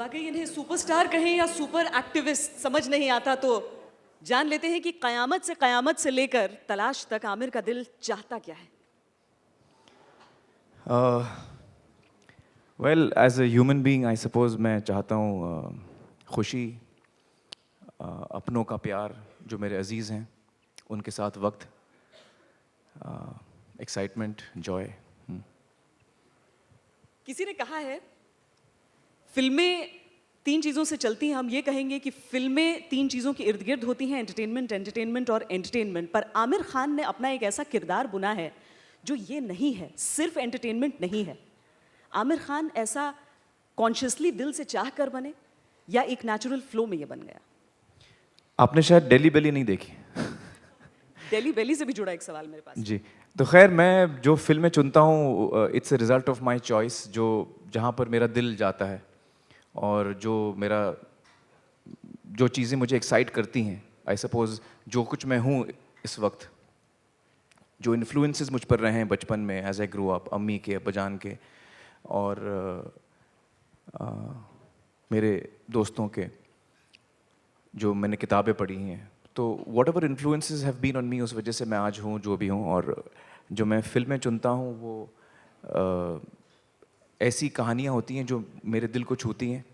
वाकई इन्हें सुपरस्टार कहें या सुपर एक्टिविस्ट समझ नहीं आता, तो जान लेते हैं कि कयामत से लेकर तलाश तक आमिर का दिल चाहता क्या है। Well as a human being I suppose मैं चाहता हूँ खुशी, अपनों का प्यार, जो मेरे अजीज़ हैं उनके साथ वक्त, एक्साइटमेंट, जॉय। किसी ने कहा है फिल्में तीन चीज़ों से चलती हैं। हम ये कहेंगे कि फिल्में तीन चीज़ों के इर्द गिर्द होती हैं, एंटरटेनमेंट, एंटरटेनमेंट और एंटरटेनमेंट। पर आमिर खान ने अपना एक ऐसा किरदार बुना है जो ये नहीं है, सिर्फ एंटरटेनमेंट नहीं है। आमिर खान ऐसा कॉन्शियसली दिल से चाह कर बने या एक नेचुरल फ्लो में ये बन गया? आपने शायद डेली बेली नहीं देखी। दिल्ली बेली से भी जुड़ा एक सवाल मेरे पास। जी, तो खैर मैं जो फिल्में चुनता हूँ it's a result of my choice, जो जहाँ पर मेरा दिल जाता है और जो चीज़ें मुझे एक्साइट करती हैं। आई सपोज जो कुछ मैं हूँ इस वक्त, जो इन्फ्लुएंसेस मुझ पर रहे हैं बचपन में एज ए ग्रो अप, अम्मी के, अब्बाजान के और मेरे दोस्तों के, जो मैंने किताबें पढ़ी हैं, तो whatever influences have been on me, उस वजह से मैं आज हूँ जो भी हूँ। और जो मैं फिल्में चुनता हूँ वो ऐसी कहानियाँ होती हैं जो मेरे दिल को छूती हैं,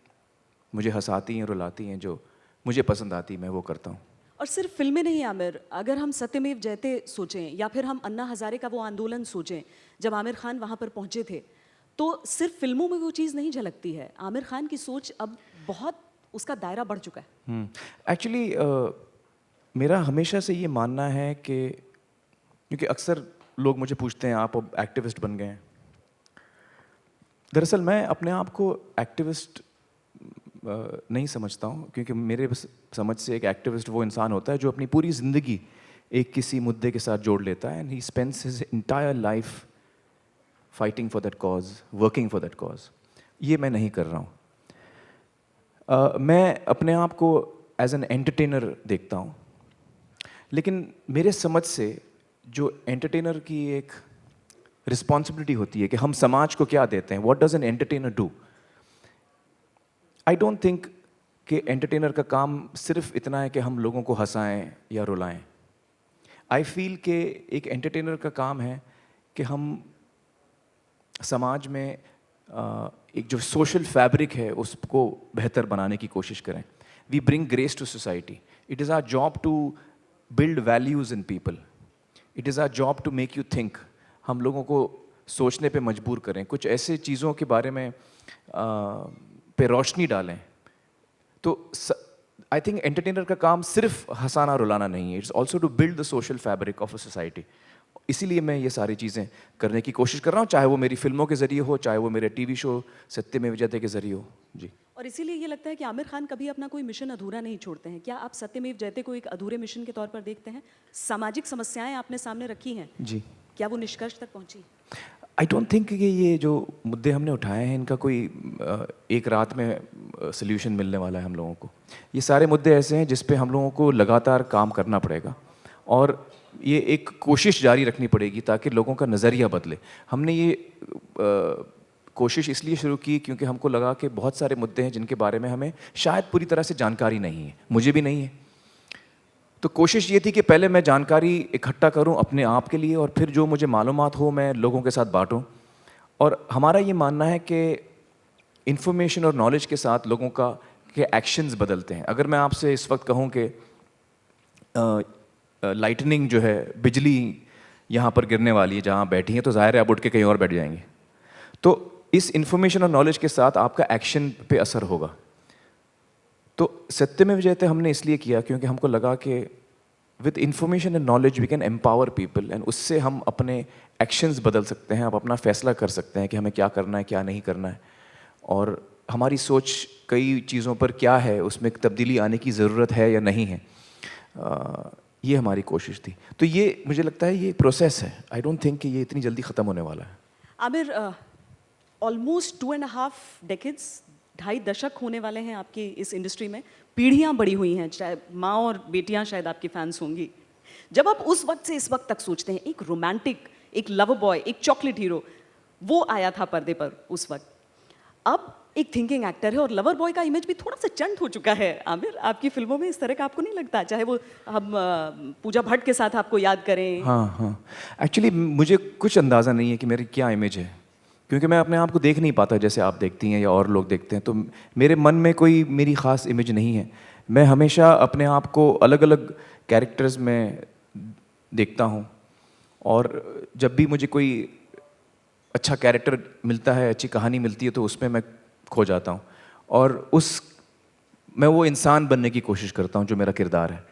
मुझे हंसाती हैं, रुलाती हैं, जो मुझे पसंद आती, मैं वो करता हूँ। और सिर्फ फिल्में नहीं आमिर, अगर हम सत्यमेव जयते सोचें या फिर हम अन्ना हजारे का वो आंदोलन सोचें जब आमिर खान वहाँ पर पहुँचे थे, तो सिर्फ फिल्मों में वो चीज़ नहीं झलकती है। आमिर खान की सोच अब बहुत, उसका दायरा बढ़ चुका है। एक्चुअली मेरा हमेशा से ये मानना है कि, क्योंकि अक्सर लोग मुझे पूछते हैं आप अब एक्टिविस्ट बन गए हैं। दरअसल मैं अपने आप को एक्टिविस्ट नहीं समझता हूँ, क्योंकि मेरे समझ से एक एक्टिविस्ट वो इंसान होता है जो अपनी पूरी ज़िंदगी एक किसी मुद्दे के साथ जोड़ लेता है and he spends his entire life fighting for that cause, working for that cause. ये मैं नहीं कर रहा हूँ। मैं अपने आप को एज एन एंटरटेनर देखता हूँ, लेकिन मेरे समझ से जो एंटरटेनर की एक रिस्पॉन्सिबिलिटी होती है कि हम समाज को क्या देते हैं, what does an entertainer do. I don't think कि एंटरटेनर का काम सिर्फ इतना है कि हम लोगों को हंसाएं या रुलाएं। आई फील कि एक एंटरटेनर का काम है कि हम समाज में एक जो सोशल फैब्रिक है उसको बेहतर बनाने की कोशिश करें। We bring grace to society. It is our job to build values in people. It is our job to make you think. हम लोगों को सोचने पे मजबूर करें, कुछ ऐसे चीज़ों के बारे में पे रोशनी डालें। तो आई थिंक एंटरटेनर का काम सिर्फ हंसाना रुलाना नहीं है, it's also to build the social fabric of a society. इसीलिए मैं ये सारी चीज़ें करने की कोशिश कर रहा हूँ, चाहे वो मेरी फिल्मों के ज़रिए हो, चाहे वो मेरे टीवी शो सत्यमेव जयते के ज़रिए हो। जी। और इसीलिए ये लगता है कि आमिर खान कभी अपना कोई मिशन अधूरा नहीं छोड़ते हैं। क्या आप सत्यमेव जयते को एक अधूरे मिशन के तौर पर देखते हैं? सामाजिक समस्याएं आपने सामने रखी हैं, जी। क्या वो निष्कर्ष तक पहुंची? आई डोंट थिंक कि ये जो मुद्दे हमने उठाए हैं इनका कोई एक रात में सोल्यूशन मिलने वाला है हम लोगों को। ये सारे मुद्दे ऐसे हैं जिस पे हम लोगों को लगातार काम करना पड़ेगा और ये एक कोशिश जारी रखनी पड़ेगी ताकि लोगों का नज़रिया बदले। हमने ये कोशिश इसलिए शुरू की क्योंकि हमको लगा कि बहुत सारे मुद्दे हैं जिनके बारे में हमें शायद पूरी तरह से जानकारी नहीं है, मुझे भी नहीं है। तो कोशिश ये थी कि पहले मैं जानकारी इकट्ठा करूं अपने आप के लिए और फिर जो मुझे मालूमात हो मैं लोगों के साथ बांटूं। और हमारा ये मानना है कि इन्फॉर्मेशन और नॉलेज के साथ लोगों का के एक्शंस बदलते हैं। अगर मैं आपसे इस वक्त कहूं कि लाइटनिंग जो है, बिजली यहाँ पर गिरने वाली है जहाँ बैठी हैं, तो ज़ाहिर है आप उठ के कहीं और बैठ जाएंगे। तो इस इन्फॉर्मेशन और नॉलेज के साथ आपका एक्शन पे असर होगा। तो सत्यमेव जयते हमने इसलिए किया क्योंकि हमको लगा कि with information and knowledge we can empower people and उससे हम अपने एक्शंस बदल सकते हैं, आप अपना फैसला कर सकते हैं कि हमें क्या करना है, क्या नहीं करना है। और हमारी सोच कई चीज़ों पर क्या है, उसमें तब्दीली आने की ज़रूरत है या नहीं है, ये हमारी कोशिश थी। तो ये मुझे लगता है ये प्रोसेस है। आई डोंट थिंक कि ये इतनी जल्दी ख़त्म होने वाला है। आमिर, ऑलमोस्ट 2.5 डेकेड्स, 2.5 दशक होने वाले हैं आपकी इस इंडस्ट्री में। पीढ़ियां बड़ी हुई हैं, चाहे माँ और बेटियां शायद आपकी फैंस होंगी। जब आप उस वक्त से इस वक्त तक सोचते हैं, एक रोमांटिक, एक लव बॉय, एक चॉकलेट हीरो, वो आया था पर्दे पर उस वक्त। अब एक थिंकिंग एक्टर है और लवर बॉय का इमेज भी थोड़ा सा चंट हो चुका है आमिर आपकी फिल्मों में, इस तरह का आपको नहीं लगता? चाहे वो हम पूजा भट्ट के साथ आपको याद करें। हाँ हाँ, एक्चुअली मुझे कुछ अंदाज़ा नहीं है कि मेरी क्या इमेज है, क्योंकि मैं अपने आप को देख नहीं पाता जैसे आप देखती हैं या और लोग देखते हैं, तो मेरे मन में कोई मेरी ख़ास इमेज नहीं है। मैं हमेशा अपने आप को अलग अलग कैरेक्टर्स में देखता हूँ, और जब भी मुझे कोई अच्छा कैरेक्टर मिलता है, अच्छी कहानी मिलती है, तो उसमें मैं खो जाता हूँ, और मैं वो इंसान बनने की कोशिश करता हूँ जो मेरा किरदार है।